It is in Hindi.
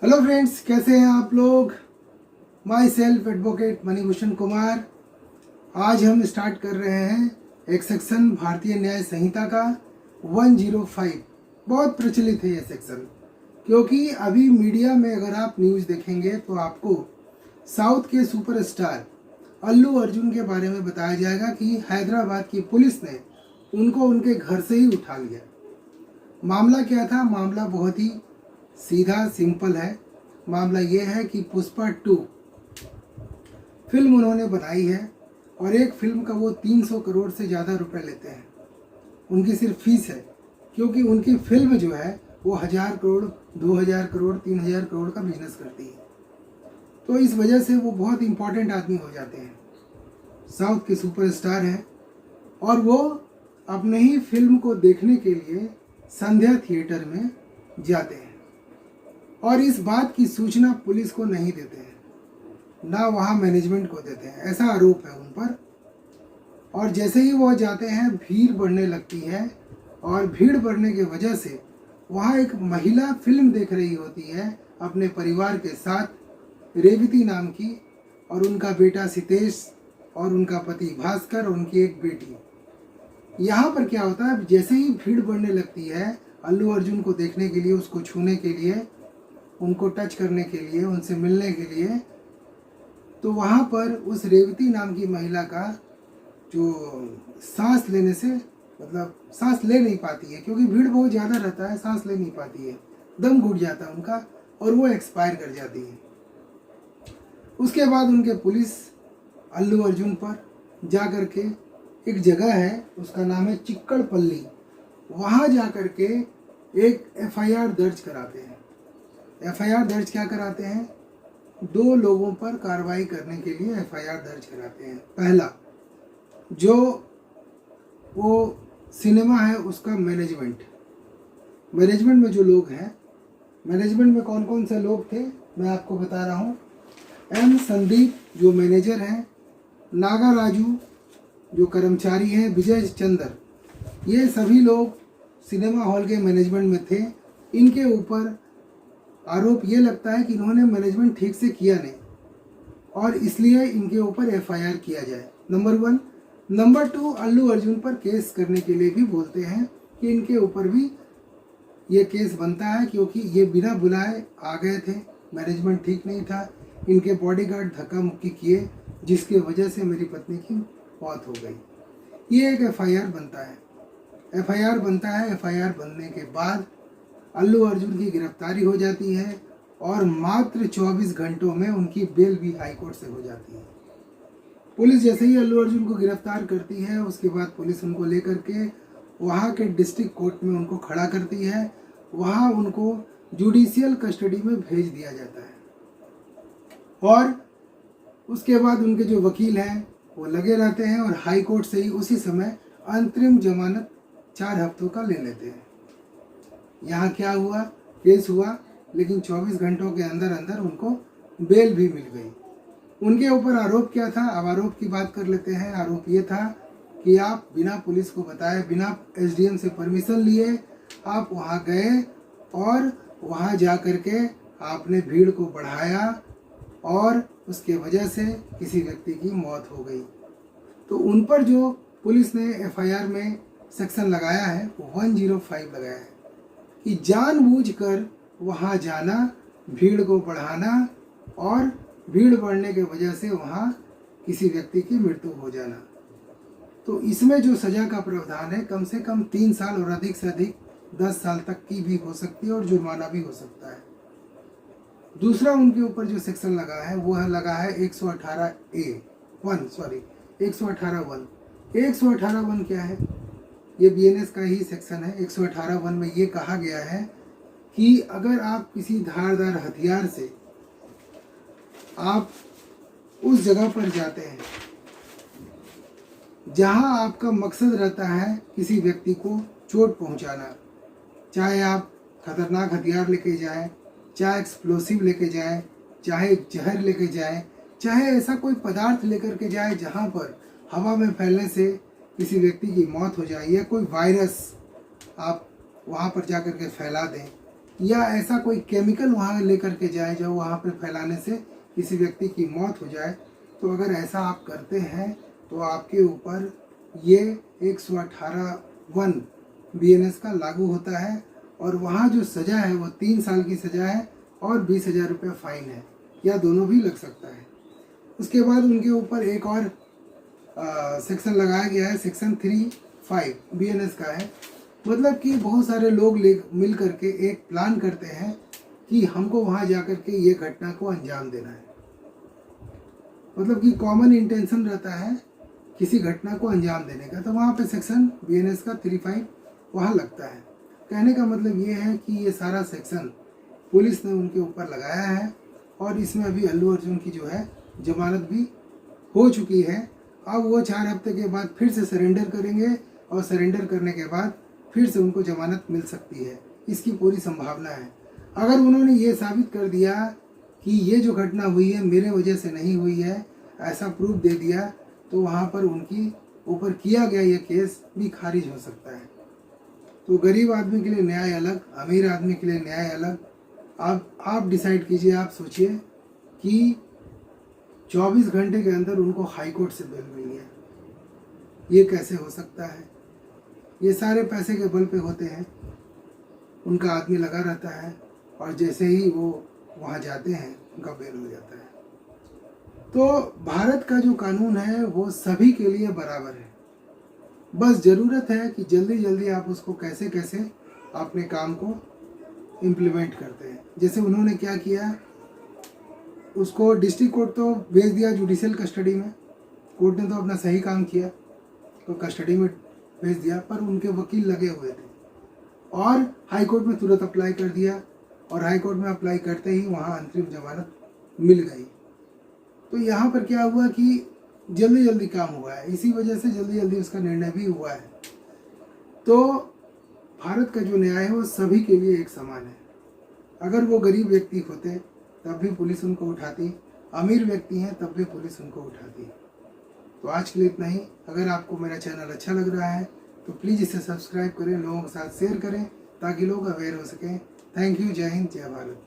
हेलो फ्रेंड्स, कैसे हैं आप लोग। My self advocate Manibhushan Kumar. आज हम स्टार्ट कर रहे हैं एक सेक्शन भारतीय न्याय संहिता का 105। बहुत प्रचलित है ये सेक्शन, क्योंकि अभी मीडिया में अगर आप न्यूज़ देखेंगे तो आपको साउथ के सुपरस्टार अल्लू अर्जुन के बारे में बताया जाएगा कि हैदराबाद की पुलिस ने उनको उनके घर से ही उठा लिया। मामला क्या था? मामला बहुत ही सीधा सिंपल है। मामला ये है कि पुष्पा 2 फिल्म उन्होंने बनाई है और एक फिल्म का वो 300 करोड़ से ज़्यादा रुपए लेते हैं। उनकी सिर्फ फीस है, क्योंकि उनकी फिल्म जो है वो 1000 करोड़, 2000 करोड़, 3000 करोड़ का बिजनेस करती है। तो इस वजह से वो बहुत इम्पोर्टेंट आदमी हो जाते हैं, साउथ के सुपरस्टार हैं। और वो अपने ही फिल्म को देखने के लिए संध्या थिएटर में जाते हैं और इस बात की सूचना पुलिस को नहीं देते हैं, ना वहाँ मैनेजमेंट को देते हैं। ऐसा आरोप है उन पर। और जैसे ही वो जाते हैं, भीड़ बढ़ने लगती है और भीड़ बढ़ने की वजह से वहाँ एक महिला फिल्म देख रही होती है अपने परिवार के साथ, रेवती नाम की, और उनका बेटा सितेश और उनका पति भास्कर और उनकी एक बेटी। यहाँ पर क्या होता है, जैसे ही भीड़ बढ़ने लगती है अल्लू अर्जुन को देखने के लिए, उसको छूने के लिए, उनको टच करने के लिए, उनसे मिलने के लिए, तो वहाँ पर उस रेवती नाम की महिला का जो सांस लेने से सांस ले नहीं पाती है, क्योंकि भीड़ बहुत ज़्यादा रहता है, सांस ले नहीं पाती है, दम घुट जाता है उनका और वो एक्सपायर कर जाती है। उसके बाद उनके पुलिस अल्लू अर्जुन पर जा कर के, एक जगह है उसका नाम है चिक्कड़पल्ली, वहाँ जा कर के एक FIR दर्ज कराते हैं। FIR दर्ज क्या कराते हैं? 2 लोगों पर कार्रवाई करने के लिए FIR दर्ज कराते हैं। पहला, जो वो सिनेमा है उसका मैनेजमेंट में जो लोग हैं, मैनेजमेंट में कौन कौन से लोग थे मैं आपको बता रहा हूँ। M संदीप जो मैनेजर हैं, नागा राजू जो कर्मचारी हैं, विजय चंद्र, ये सभी लोग सिनेमा हॉल के मैनेजमेंट में थे। इनके ऊपर आरोप ये लगता है कि इन्होंने मैनेजमेंट ठीक से किया नहीं और इसलिए इनके ऊपर FIR किया जाए, नंबर 1। नंबर 2, अल्लू अर्जुन पर केस करने के लिए भी बोलते हैं कि इनके ऊपर भी ये केस बनता है, क्योंकि ये बिना बुलाए आ गए थे, मैनेजमेंट ठीक नहीं था, इनके बॉडीगार्ड धक्का मुक्की किए, जिसकी वजह से मेरी पत्नी की मौत हो गई। ये एक FIR बनता है। FIR बनने के बाद अल्लू अर्जुन की गिरफ्तारी हो जाती है और मात्र 24 घंटों में उनकी बेल भी हाई कोर्ट से हो जाती है। पुलिस जैसे ही अल्लू अर्जुन को गिरफ्तार करती है, उसके बाद पुलिस उनको लेकर के वहाँ के डिस्ट्रिक्ट कोर्ट में उनको खड़ा करती है। वहाँ उनको जुडिशियल कस्टडी में भेज दिया जाता है और उसके बाद उनके जो वकील हैं वो लगे रहते हैं और हाई कोर्ट से ही उसी समय अंतरिम जमानत 4 हफ्तों का ले लेते हैं। यहाँ क्या हुआ, केस हुआ, लेकिन 24 घंटों के अंदर अंदर उनको बेल भी मिल गई। उनके ऊपर आरोप क्या था? अब आरोप की बात कर लेते हैं। आरोप ये था कि आप बिना पुलिस को बताए, बिना SDM से परमिशन लिए आप वहाँ गए और वहाँ जा कर के आपने भीड़ को बढ़ाया और उसके वजह से किसी व्यक्ति की मौत हो गई। तो उन पर जो पुलिस ने FIR में सेक्शन लगाया है वो 105 लगाया है कि जानबूझकर वहाँ जाना, भीड़ को बढ़ाना और भीड़ बढ़ने के वजह से वहाँ किसी व्यक्ति की मृत्यु हो जाना। तो इसमें जो सज़ा का प्रावधान है, कम से कम 3 साल और अधिक से अधिक 10 साल तक की भी हो सकती है और जुर्माना भी हो सकता है। दूसरा उनके ऊपर जो सेक्शन लगा है वो लगा है 118(1) क्या है? ये BNS का ही सेक्शन है। 118(1) में ये कहा गया है कि अगर आप किसी धारदार हथियार से आप उस जगह पर जाते हैं जहां आपका मकसद रहता है किसी व्यक्ति को चोट पहुंचाना, चाहे आप खतरनाक हथियार लेके जाएं, चाहे एक्सप्लोसिव लेके जाएं, चाहे जहर लेके जाएं, चाहे ऐसा कोई पदार्थ लेकर के जाए जहां पर हवा में फैलने से किसी व्यक्ति की मौत हो जाए, या कोई वायरस आप वहाँ पर जा कर के फैला दें, या ऐसा कोई केमिकल वहाँ लेकर के जाए जो वहाँ पे फैलाने से किसी व्यक्ति की मौत हो जाए, तो अगर ऐसा आप करते हैं तो आपके ऊपर ये 118(1) BNS का लागू होता है और वहाँ जो सज़ा है वो 3 साल की सज़ा है और 20,000 रुपये फाइन है, या दोनों भी लग सकता है। उसके बाद उनके ऊपर एक और सेक्शन लगाया गया है, सेक्शन 3(5) BNS का है। मतलब कि बहुत सारे लोग मिल करके एक प्लान करते हैं कि हमको वहाँ जा कर के ये घटना को अंजाम देना है। मतलब कि कॉमन इंटेंशन रहता है किसी घटना को अंजाम देने का, तो वहाँ पे सेक्शन BNS का 3(5) वहाँ लगता है। कहने का मतलब ये है कि ये सारा सेक्शन पुलिस ने उनके ऊपर लगाया है और इसमें अभी अल्लू अर्जुन की जो है जमानत भी हो चुकी है। अब वो 4 हफ्ते के बाद फिर से सरेंडर करेंगे और सरेंडर करने के बाद फिर से उनको जमानत मिल सकती है, इसकी पूरी संभावना है। अगर उन्होंने ये साबित कर दिया कि ये जो घटना हुई है मेरे वजह से नहीं हुई है, ऐसा प्रूफ दे दिया, तो वहाँ पर उनकी ऊपर किया गया ये केस भी खारिज हो सकता है। तो गरीब आदमी के लिए न्याय अलग, अमीर आदमी के लिए न्याय अलग। आप डिसाइड कीजिए, आप सोचिए कि 24 घंटे के अंदर उनको हाई कोर्ट से बेल मिली है, ये कैसे हो सकता है? ये सारे पैसे के बल पे होते हैं, उनका आदमी लगा रहता है और जैसे ही वो वहाँ जाते हैं उनका बेल हो जाता है। तो भारत का जो कानून है वो सभी के लिए बराबर है, बस ज़रूरत है कि जल्दी जल्दी आप उसको कैसे कैसे अपने काम को इम्प्लीमेंट करते हैं। जैसे उन्होंने क्या किया, उसको डिस्ट्रिक्ट कोर्ट तो भेज दिया जुडिशियल कस्टडी में, कोर्ट ने तो अपना सही काम किया तो कस्टडी में भेज दिया, पर उनके वकील लगे हुए थे और हाई कोर्ट में तुरंत अप्लाई कर दिया और हाई कोर्ट में अप्लाई करते ही वहाँ अंतरिम जमानत मिल गई। तो यहाँ पर क्या हुआ कि जल्दी जल्दी काम हुआ है, इसी वजह से जल्दी जल्दी उसका निर्णय भी हुआ है। तो भारत का जो न्याय है वो सभी के लिए एक समान है। अगर वो गरीब व्यक्ति होते तब भी पुलिस उनको उठाती, अमीर व्यक्ति हैं तब भी पुलिस उनको उठाती। तो आज के लिए इतना ही। अगर आपको मेरा चैनल अच्छा लग रहा है तो प्लीज़ इसे सब्सक्राइब करें, लोगों के साथ शेयर करें ताकि लोग अवेयर हो सकें। Thank you. जय हिंद, जय भारत।